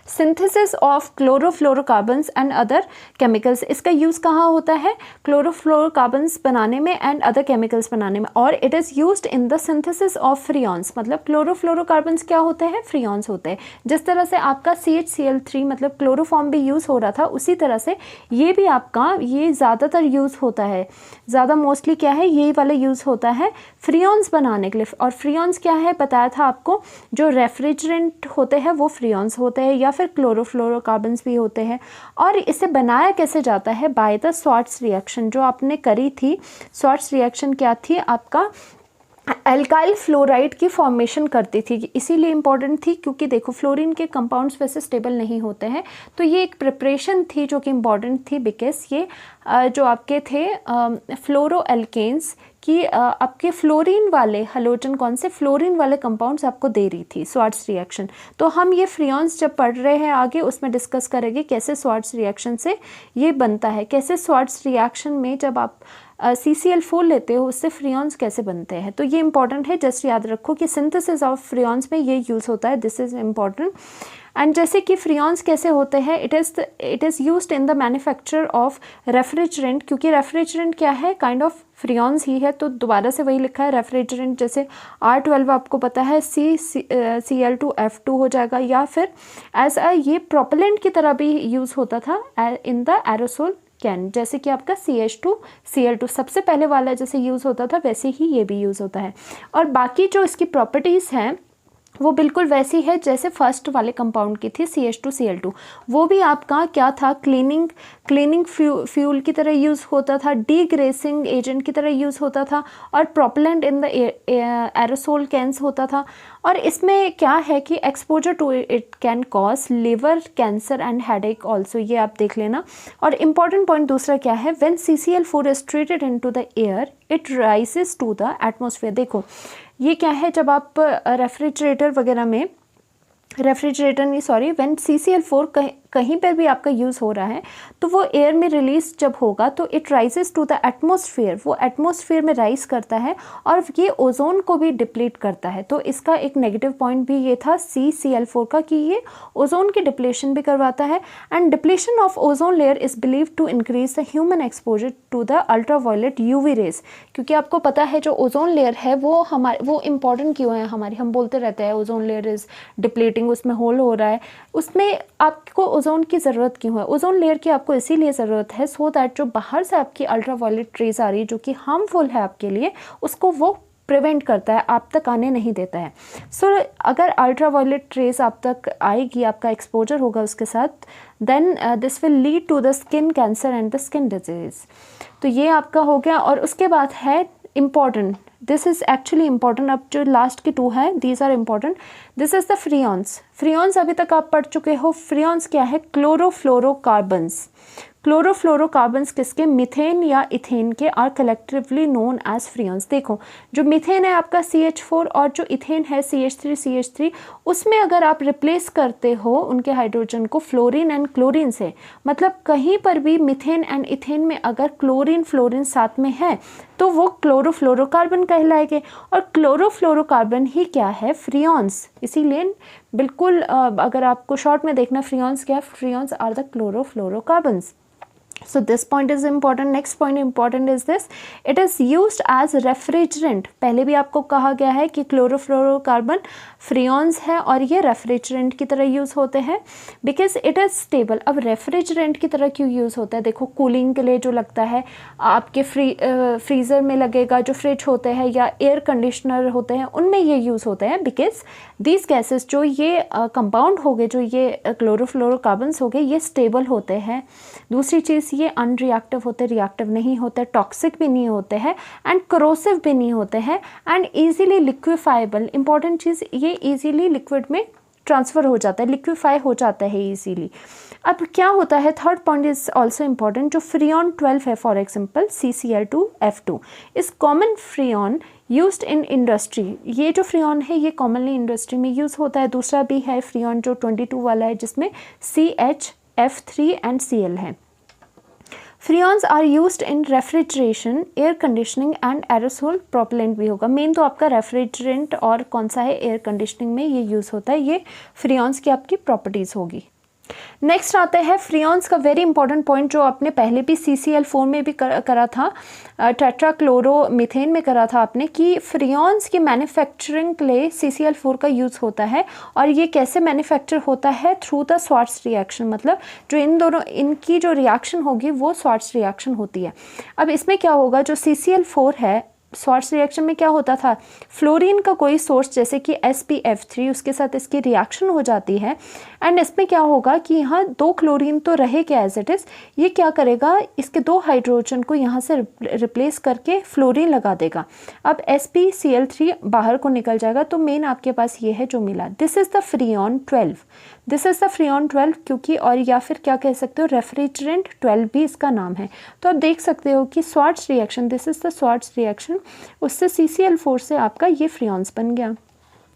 synthesis of chlorofluorocarbons and other chemicals. इसका यूज़ कहाँ होता है, क्लोरोफ्लोरोकार्बन्स बनाने में एंड अदर केमिकल्स बनाने में। और it is used in the synthesis of freons. मतलब क्लोरोफ्लोरोकार्बन्स क्या होते हैं, फ्रियॉन्स होते हैं। जिस तरह से आपका CHCl3 मतलब क्लोरोफॉर्म भी यूज़ हो रहा था, उसी तरह से ये भी आपका ये ज़्यादातर यूज़ होता है, ज़्यादा मोस्टली क्या है यही वाला यूज़ होता है फ्रियॉन्स बनाने के लिए। और फ्रियॉन्स क्या है बताया था आपको, जो रेफ्रिजरेंट होते हैं वो फ्रियॉन्स होते हैं, या फिर क्लोरोफ्लोरोकार्बन्स भी होते हैं। और इसे बनाया कैसे जाता है, बाय द स्वार्ट्स रिएक्शन जो आपने करी थी। स्वार्ट्स रिएक्शन क्या थी, आपका एल्काइल फ्लोराइड की फॉर्मेशन करती थी। इसीलिए इम्पॉर्टेंट थी क्योंकि देखो फ्लोरीन के कंपाउंड्स वैसे स्टेबल नहीं होते हैं, तो ये एक प्रिपरेशन थी जो कि इम्पॉर्टेंट थी, बिकॉज ये जो आपके थे फ्लोरो एल्केन्स कि आपके फ्लोरीन वाले हलोजन, कौन से फ्लोरीन वाले कंपाउंड्स आपको दे रही थी स्वार्ट्स रिएक्शन। तो हम ये फ्रियॉन्स जब पढ़ रहे हैं आगे उसमें डिस्कस करेंगे कैसे स्वार्ट्स रिएक्शन से ये बनता है, कैसे स्वार्ट्स रिएक्शन में जब आप CCl4 लेते हो उससे फ्रियॉन्स कैसे बनते हैं। तो ये इंपॉर्टेंट है, जस्ट याद रखो कि सिंथेसिस ऑफ फ्रियॉन्स में ये यूज़ होता है, दिस इज़ इम्पॉर्टेंट। एंड जैसे कि फ्रियॉन्स कैसे होते हैं, it is used in the manufacture of refrigerant, क्योंकि रेफ्रिजरेंट क्या है, काइंड ऑफ फ्रियॉन्स ही है। तो दोबारा से वही लिखा है रेफ्रिजरेंट, जैसे R12 आपको पता है Cl2F2 हो जाएगा, या फिर एज ये प्रोपेलेंट की तरह भी यूज़ होता था इन द एरोसोल कैन, जैसे कि आपका CH2Cl2 सबसे पहले वाला जैसे यूज़ होता था वैसे ही ये भी यूज़ होता है। और बाकी जो इसकी प्रॉपर्टीज़ हैं वो बिल्कुल वैसी है जैसे फर्स्ट वाले कंपाउंड की थी CH2Cl2। वो भी आपका क्या था, क्लीनिंग फ्यूल की तरह यूज़ होता था, डीग्रेसिंग एजेंट की तरह यूज़ होता था, और propellant in the aerosol cans होता था। और इसमें क्या है कि exposure to it can cause liver cancer and headache also, ये आप देख लेना। और इम्पॉर्टेंट पॉइंट दूसरा क्या है, when CCl4 is treated into the air it rises to the atmosphere. देखो ये क्या है, जब आप रेफ्रिजरेटर वगैरह में, रेफ्रिजरेटर नहीं सॉरी, व्हेन CCl4 कहीं पर भी आपका यूज़ हो रहा है तो वो एयर में रिलीज जब होगा तो it rises to the atmosphere, वो एटमॉस्फेयर में राइज करता है और ये ओजोन को भी डिप्लीट करता है। तो इसका एक नेगेटिव पॉइंट भी ये था CCl4 का कि ये ओजोन की डिप्लेशन भी करवाता है। And depletion of ozone layer is believe to increase the human exposure to the ultraviolet UV rays, क्योंकि आपको पता है जो ओजोन लेयर है वो इंपॉर्टेंट क्यों है हमारी, हम बोलते रहते हैं ओजोन लेयर इज डिप्लीटिंग, उसमें होल हो रहा है, उसमें आपको ओजोन की ज़रूरत क्यों है? ओजोन लेयर की आपको इसीलिए ज़रूरत है सो दैट जो बाहर से आपकी अल्ट्रावायलेट रेज आ रही है जो कि हार्मफुल है आपके लिए, उसको वो प्रिवेंट करता है, आप तक आने नहीं देता है। सो अगर अल्ट्रावायलेट रेज आप तक आएगी, आपका एक्सपोजर होगा उसके साथ, then this will lead to the skin cancer and the skin disease. तो ये आपका हो गया। और उसके बाद है important, this is actually important, अब जो लास्ट के टू हैं these are important. This is the freons. Freons अभी तक आप पढ़ चुके हो। फ्रियॉन्स क्या है? क्लोरोफ्लोरोकार्बन्स। क्लोरोफ्लोरोकार्बन्स किसके? मीथेन या इथेन के are collectively known as freons. देखो जो मीथेन है आपका CH4 और जो इथेन है CH3, उसमें अगर आप रिप्लेस करते हो उनके हाइड्रोजन को फ्लोरीन एंड क्लोरीन से, मतलब कहीं पर भी मीथेन एंड इथेन में अगर क्लोरीन फ्लोरीन साथ में है तो वो क्लोरोफ्लोरोकार्बन कहलाएंगे। और क्लोरोफ्लोरोकार्बन ही क्या है? फ्रियॉन्स। इसीलिए बिल्कुल अगर आपको शॉर्ट में देखना फ्रियॉन्स क्या है, freons are the chlorofluorocarbons. So this point is important. Next point important is this, it is used as refrigerant। पहले भी आपको कहा गया है कि क्लोरोफ्लोरोकार्बन फ्रियॉन्स है और ये रेफ्रिजरेंट की तरह यूज़ होते हैं बिकॉज इट इज़ स्टेबल। अब रेफ्रिजरेंट की तरह क्यों यूज़ होता है? देखो कूलिंग के लिए जो लगता है आपके फ्रीज़र में लगेगा, जो फ्रिज होते हैं या एयर कंडीशनर होते हैं उनमें ये यूज़ होते हैं बिकॉज दीज गैसेस जो ये कंपाउंड हो गए, जो ये क्लोरोफ्लोरोकार्बन्स हो गए, ये स्टेबल होते हैं। दूसरी चीज़ ये अनरिएक्टिव होते, रिएक्टिव नहीं होते, टॉक्सिक भी नहीं होते हैं एंड करोसिव भी नहीं होते हैं एंड ईजिली लिक्विफाइबल। इंपॉर्टेंट चीज़ ये ईजिली लिक्विड में ट्रांसफ़र हो जाता है, लिक्विफाई हो जाता है ईजिली। अब क्या होता है? Third point is also important. जो फ्रियॉन 12 है फॉर एग्जाम्पल CCl2F2 इस common freon used in industry. ये जो फ्रियॉन है ये कॉमनली इंडस्ट्री में यूज़ होता है। दूसरा भी है फ्रियॉन जो 22 वाला है जिसमें CH, F3 एंड Cl है। Freons are used in refrigeration, air conditioning and aerosol propellant भी होगा। मेन तो आपका रेफ्रिजरेंट और कौन सा है? एयर कंडीशनिंग में ये यूज़ होता है। ये फ्रियॉन्स की आपकी प्रॉपर्टीज़ होगी। नेक्स्ट आते हैं फ्रियॉन्स का वेरी इंपॉर्टेंट पॉइंट जो आपने पहले भी CCl4 में भी करा था, टेट्राक्लोरोमीथेन में करा था आपने, कि फ्रियॉन्स की मैन्युफैक्चरिंग के लिए CCl4 का यूज़ होता है। और ये कैसे मैन्युफैक्चर होता है? थ्रू द स्वार्ट्ज रिएक्शन, मतलब जो इन दोनों इनकी जो रिएक्शन होगी वो स्वार्ट्ज रिएक्शन होती है। अब इसमें क्या होगा? जो CCl4 है स्वार्ट्ज रिएक्शन में क्या होता था? फ्लोरीन का कोई सोर्स जैसे कि SpF3 उसके साथ इसकी रिएक्शन हो जाती है एंड इसमें क्या होगा कि यहाँ 2 क्लोरीन तो रहेगा एज इट इज़, ये क्या करेगा? इसके 2 हाइड्रोजन को यहाँ से रिप्लेस करके फ्लोरीन लगा देगा। अब SpCl3 बाहर को निकल जाएगा। तो मेन आपके पास ये है जो मिला, this is the freon 12। This is the freon 12 क्योंकि, और या फिर क्या कह सकते हो, रेफ्रिजरेंट 12 भी इसका नाम है। तो आप देख सकते हो कि Swarts reaction, this is the Swarts reaction, उससे CCl4 से आपका ये फ्रियॉन्स बन गया।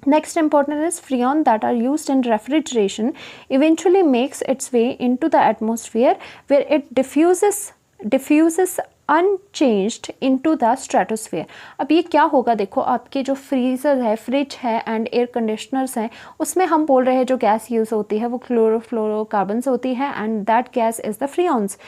Next important is freon that are used in refrigeration eventually makes its way into the atmosphere where it diffuses unchanged into the stratosphere। अब ये क्या होगा? देखो आपके जो फ्रीज़र है, फ्रिज है एंड एयर कंडीशनर्स हैं, उसमें हम बोल रहे हैं जो गैस यूज़ होती है वो क्लोरोफ्लोरोकार्बन्स होती है and that gas is the freons.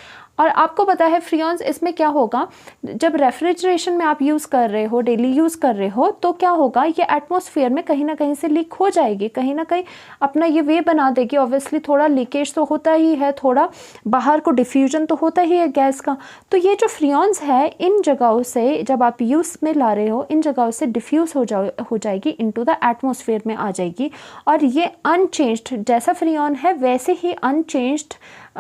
और आपको पता है फ्रियॉन्स इसमें क्या होगा, जब रेफ्रिजरेशन में आप यूज़ कर रहे हो, डेली यूज़ कर रहे हो, तो क्या होगा, ये एटमॉस्फेयर में कहीं ना कहीं से लीक हो जाएगी, कहीं ना कहीं अपना ये वे बना देगी। ऑब्वियसली थोड़ा लीकेज तो होता ही है, थोड़ा बाहर को डिफ्यूजन तो होता ही है गैस का। तो ये जो फ्रियॉन्स है इन जगहों से जब आप यूज़ में ला रहे हो, इन जगहों से डिफ्यूज़ हो जाएगी, इनटू द एटमॉस्फेयर में आ जाएगी। और ये अनचेंज्ड, जैसा फ्रियॉन है वैसे ही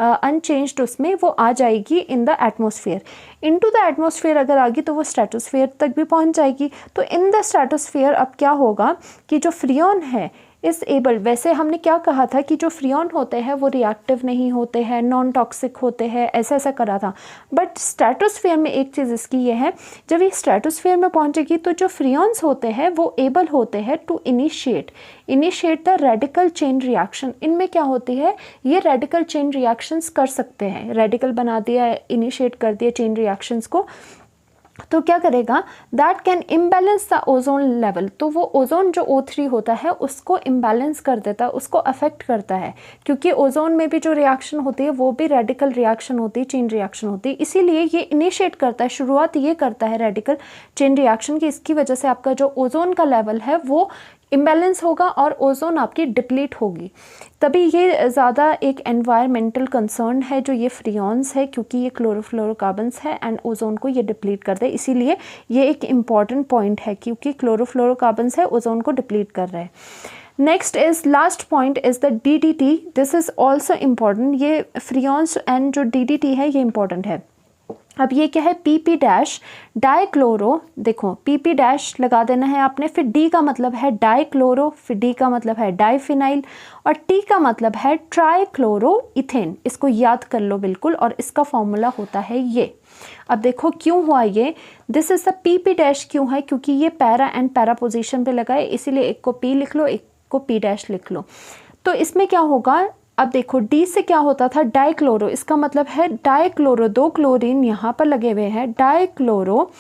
अनचेंज्ड उसमें वो आ जाएगी in the atmosphere. Into the atmosphere अगर आ गई तो वो स्ट्रेटोस्फेयर तक भी पहुंच जाएगी। तो इन द स्ट्रेटोस्फेयर अब क्या होगा कि जो फ्रियॉन है इस एबल, वैसे हमने क्या कहा था कि जो फ्रियॉन होते हैं वो रिएक्टिव नहीं होते हैं, नॉन टॉक्सिक होते हैं, ऐसा करा था। बट स्ट्रेटोस्फेयर में एक चीज़ इसकी ये है, जब ये स्ट्रेटोस्फेयर में पहुंचेगी तो जो फ्रियॉन्स होते हैं वो एबल होते हैं to initiate the radical chain reaction. इनमें क्या होती है, ये रेडिकल चेन रिएक्शंस कर सकते हैं, रेडिकल बना दिया, इनिशिएट कर दिया चेन रिएक्शंस को। तो क्या करेगा, that can imbalance the ozone level. तो वो ओजोन जो O3 होता है उसको इम्बैलेंस कर देता है, उसको अफेक्ट करता है, क्योंकि ओजोन में भी जो रिएक्शन होती है वो भी रेडिकल रिएक्शन होती है, चेन रिएक्शन होती है। इसीलिए ये इनिशिएट करता है, शुरुआत ये करता है रेडिकल चेन रिएक्शन की। इसकी वजह से आपका जो ओजोन का लेवल है वो इम्बैलेंस होगा और ओजोन आपकी डिप्लीट होगी। तभी ये ज़्यादा एक एनवायरमेंटल कंसर्न है जो ये फ्रियॉन्स है, क्योंकि ये क्लोरोफ्लोरोकार्बन्स है एंड ओजोन को ये डिप्लीट करते हैं। इसीलिए ये एक इम्पॉर्टेंट पॉइंट है, क्योंकि क्लोरोफ्लोरोकार्बन्स है, ओजोन को डिप्लीट कर रहे हैं। Next is last point is the DDT। This is also important. ये फ्रियॉन्स एंड जो DDT है ये इम्पॉर्टेंट है। अब ये क्या है, PP डैश डाइक्लोरो, देखो PP डैश लगा देना है आपने, फिर D का मतलब है डाइक्लोरो, फिर D का मतलब है डाइफिनाइल, और T का मतलब है ट्राइक्लोरो इथेन। इसको याद कर लो बिल्कुल, और इसका फॉर्मूला होता है ये। अब देखो क्यों हुआ ये, this is the PP dash क्यों है, क्योंकि ये पैरा एंड पैरा पोजिशन पे लगा है, इसीलिए एक को P लिख लो, एक को P डैश लिख लो। तो इसमें क्या होगा, अब देखो D से क्या होता था, डाइक्लोरो, इसका मतलब है डाइक्लोरो, 2 क्लोरीन यहाँ पर लगे हुए हैं, डाइक्लोरो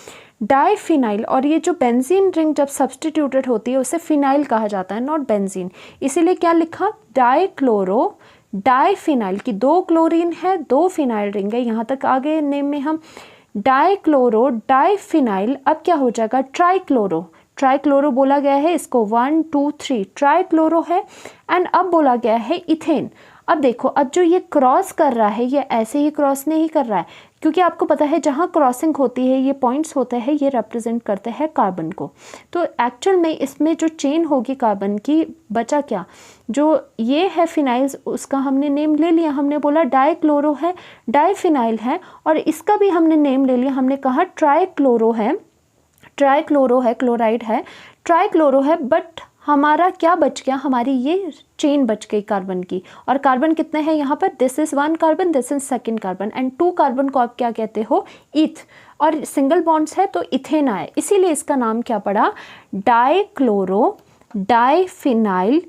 डाइफिनाइल। और ये जो बेंजीन रिंग जब सब्सटीट्यूटेड होती है उसे फिनाइल कहा जाता है, नॉट बेंजीन। इसीलिए क्या लिखा, डाइक्लोरो डाइफिनाइल की 2 क्लोरीन है, 2 फिनाइल रिंग है, यहाँ तक आगे नेम में हम डाइक्लोरो डाइफिनाइल। अब क्या हो जाएगा, ट्राइक्लोरो, ट्राइक्लोरो बोला गया है इसको, 1 2 3 ट्राइक्लोरो है। एंड अब बोला गया है इथेन। अब देखो, अब जो ये क्रॉस कर रहा है ये ऐसे ही क्रॉस नहीं कर रहा है, क्योंकि आपको पता है जहाँ क्रॉसिंग होती है ये पॉइंट्स होते हैं, ये रिप्रेजेंट करते हैं कार्बन को। तो एक्चुअल में इसमें जो चेन होगी कार्बन की, बचा क्या, जो ये है फिनाइल्स, उसका हमने नेम ले लिया, हमने बोला डाइक्लोरो है, डाइफिनाइल है, और इसका भी हमने नेम ले लिया, हमने कहा ट्राइक्लोरो है, ट्राइक्लोरो है, क्लोराइड है, ट्राइक्लोरो है। बट हमारा क्या बच गया, हमारी ये चेन बच गई कार्बन की। और कार्बन कितने हैं यहाँ पर, this is 1 carbon, this is 2 carbon, and 2 carbon को आप क्या कहते हो, ईथ, और सिंगल बॉन्ड्स है तो इथेन आए, इसीलिए इसका नाम क्या पड़ा, dichloro diphenyl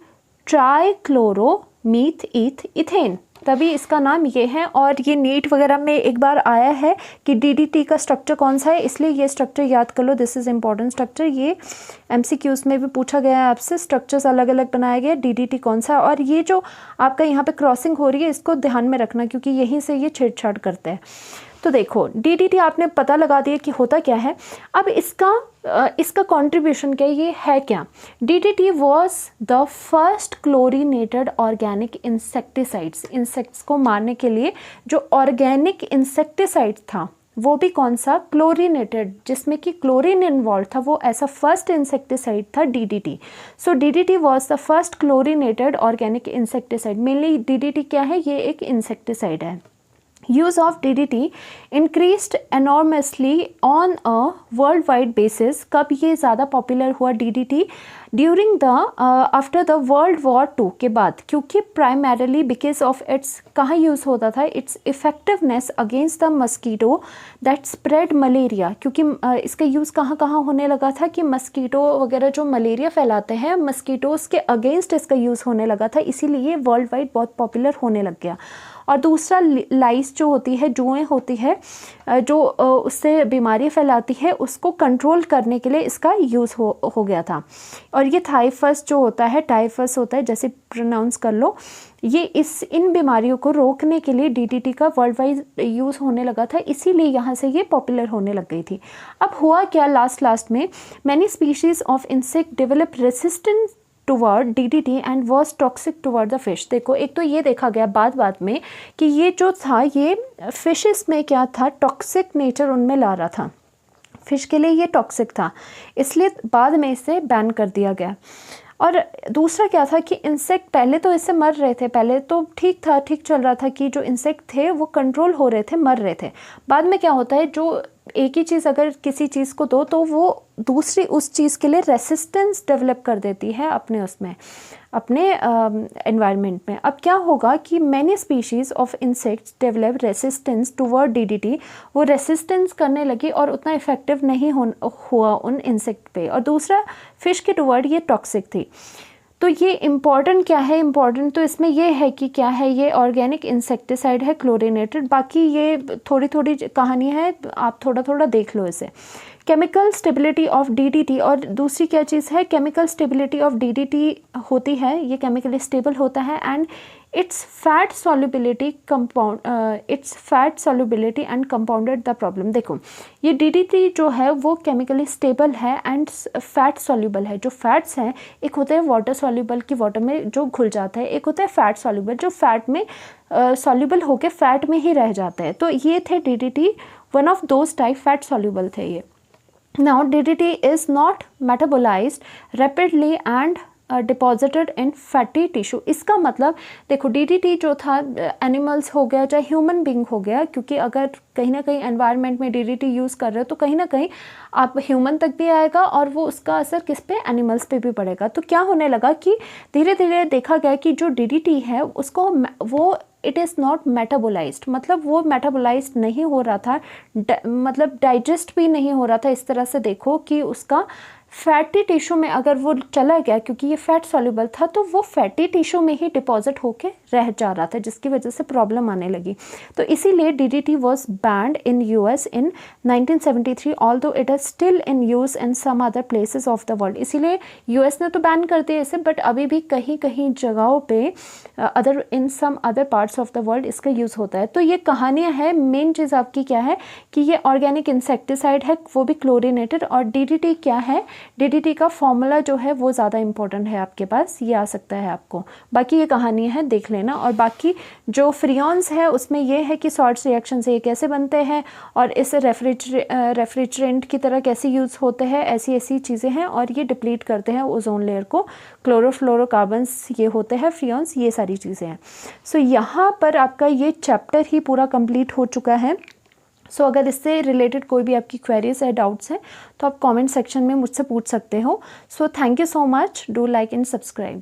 trichloro meth eth ethane. तभी इसका नाम ये है। और ये नीट वगैरह में एक बार आया है कि DDT का स्ट्रक्चर कौन सा है, इसलिए ये स्ट्रक्चर याद कर लो, दिस इज इम्पॉर्टेंट स्ट्रक्चर। ये MCQs में भी पूछा गया है आपसे, स्ट्रक्चर्स अलग अलग बनाया गया, DDT कौन सा है। और ये जो आपका यहाँ पे क्रॉसिंग हो रही है इसको ध्यान में रखना, क्योंकि यहीं से ये छेड़छाड़ करते हैं। तो देखो DDT आपने पता लगा दिया कि होता क्या है। अब इसका कंट्रीब्यूशन क्या, ये है क्या, DDT was the first chlorinated organic insecticides. Insects को मारने के लिए जो ऑर्गेनिक इंसेक्टिसाइड था वो भी कौन सा, क्लोरीनेटेड, जिसमें कि क्लोरीन इन्वॉल्व था, वो ऐसा फर्स्ट इंसेक्टिसाइड था DDT। So DDT was the first chlorinated organic insecticide. Mainly DDT क्या है, ये एक इंसेक्टिसाइड है। Use of DDT increased enormously on a worldwide basis। कब ये ज़्यादा पॉपुलर हुआ DDT, during the after the world war 2 के बाद, क्योंकि प्राइमरीली बिकॉज ऑफ इट्स, कहाँ यूज़ होता था, it's effectiveness against the mosquito that spread malaria. क्योंकि इसका यूज़ कहाँ कहाँ होने लगा था कि मस्कीटो वगैरह जो मलेरिया फैलाते हैं, मस्कीटोज़ के अगेंस्ट इसका यूज़ होने लगा था, इसीलिए वर्ल्ड वाइड बहुत पॉपुलर होने लग गया। और दूसरा लाइस जो होती है, जुएँ होती है जो उससे बीमारी फैलाती है, उसको कंट्रोल करने के लिए इसका यूज़ हो गया था। और ये थाइफस जो होता है, टाइफस होता है, जैसे प्रोनाउंस कर लो, ये इन बीमारियों को रोकने के लिए डीडीटी का वर्ल्ड वाइड यूज़ होने लगा था, इसीलिए यहाँ से ये पॉपुलर होने लग गई थी। अब हुआ क्या लास्ट में, many species of insect develop resistance toward DDT and was toxic toward the fish. देखो, एक तो ये देखा गया बाद में कि ये जो था, ये फिशेस में क्या था, टॉक्सिक नेचर उनमें ला रहा था, फिश के लिए ये टॉक्सिक था, इसलिए बाद में इसे बैन कर दिया गया। और दूसरा क्या था कि इंसेक्ट पहले तो इससे मर रहे थे, पहले तो ठीक था, ठीक चल रहा था कि जो इंसेक्ट थे वो कंट्रोल हो रहे थे, मर रहे थे। बाद में क्या होता है, जो एक ही चीज़ अगर किसी चीज़ को दो तो वो दूसरी उस चीज़ के लिए रेसिस्टेंस डेवलप कर देती है अपने एनवायरनमेंट में। अब क्या होगा कि many species of insects develop resistance toward DDT, वो रेसिस्टेंस करने लगी और उतना इफेक्टिव नहीं हुआ उन इंसेक्ट पे। और दूसरा, फिश के टुवर्ड ये टॉक्सिक थी। तो ये इम्पॉर्टेंट क्या है, इम्पॉर्टेंट तो इसमें ये है कि क्या है, ये ऑर्गेनिक इंसेक्टिसाइड है, क्लोरिनेटेड। बाकी ये थोड़ी थोड़ी कहानी है, आप थोड़ा थोड़ा देख लो इसे। केमिकल स्टेबिलिटी ऑफ डीडीटी, और दूसरी क्या चीज़ है, केमिकल स्टेबिलिटी ऑफ डीडीटी होती है, ये केमिकली स्टेबल होता है, and it's fat solubility and compounded the problem. देखो, ये डीडीटी जो है वो केमिकली स्टेबल है एंड फैट सॉल्युबल है। जो फैट्स हैं, एक होता है वाटर सॉल्युबल की वाटर में जो घुल जाता है, एक होता है फैट सॉल्युबल जो फैट में सॉल्युबल होकर फैट में ही रह जाता है। तो ये थे DDT, one of those type fat soluble थे ये। Now DDT is not metabolized rapidly and deposited in fatty tissue. इसका मतलब देखो, डीडीटी जो था, एनिमल्स हो गया चाहे ह्यूमन बींग हो गया, क्योंकि अगर कहीं ना कहीं एनवायरनमेंट में डीडीटी यूज़ कर रहे हो तो कहीं ना कहीं आप ह्यूमन तक भी आएगा और वो उसका असर किस पे, एनिमल्स पे भी पड़ेगा। तो क्या होने लगा कि धीरे धीरे देखा गया कि जो डीडीटी है उसको वो इट इज़ नॉट मेटाबोलाइज्ड, मतलब वो मेटाबोलाइज्ड नहीं हो रहा था, मतलब डाइजेस्ट भी नहीं हो रहा था। इस तरह से देखो कि उसका फैटी टिश्यू में अगर वो चला गया, क्योंकि ये फैट सॉल्युबल था, तो वो फैटी टिश्यू में ही डिपॉजिट होके रह जा रहा था, जिसकी वजह से प्रॉब्लम आने लगी। तो इसीलिए DDT was banned in US in 1973, although it is still in use in some other places of the world. इसीलिए यूएस ने तो बैन कर दिया इसे, बट अभी भी कहीं कहीं जगहों पे in some other parts of the world इसका यूज़ होता है। तो ये कहानियाँ हैं। मेन चीज़ आपकी क्या है कि ये ऑर्गेनिक इंसेक्टिसाइड है, वो भी क्लोरिनेटेड। और डीडीटी क्या है, डीडीटी का फॉर्मूला जो है वो ज़्यादा इंपॉर्टेंट है आपके पास, ये आ सकता है आपको। बाकी ये कहानियाँ हैं, देख लेना। और बाकी जो फ्रियॉन्स है उसमें ये है कि सॉल्ट्स रिएक्शन से ये कैसे बनते हैं और इस रेफ्रिजरेंट की तरह कैसे यूज़ होते हैं, ऐसी ऐसी चीज़ें हैं। और ये डिप्लीट करते हैं ओजोन लेयर को, क्लोरोफ्लोरोकार्बन्स ये होते हैं फ्रियॉन्स, ये सारी चीज़ें हैं। सो यहाँ पर आपका ये चैप्टर ही पूरा कंप्लीट हो चुका है। सो अगर इससे रिलेटेड कोई भी आपकी क्वेरीज है, डाउट्स हैं, तो आप कमेंट सेक्शन में मुझसे पूछ सकते हो। So thank you so much, do like and subscribe.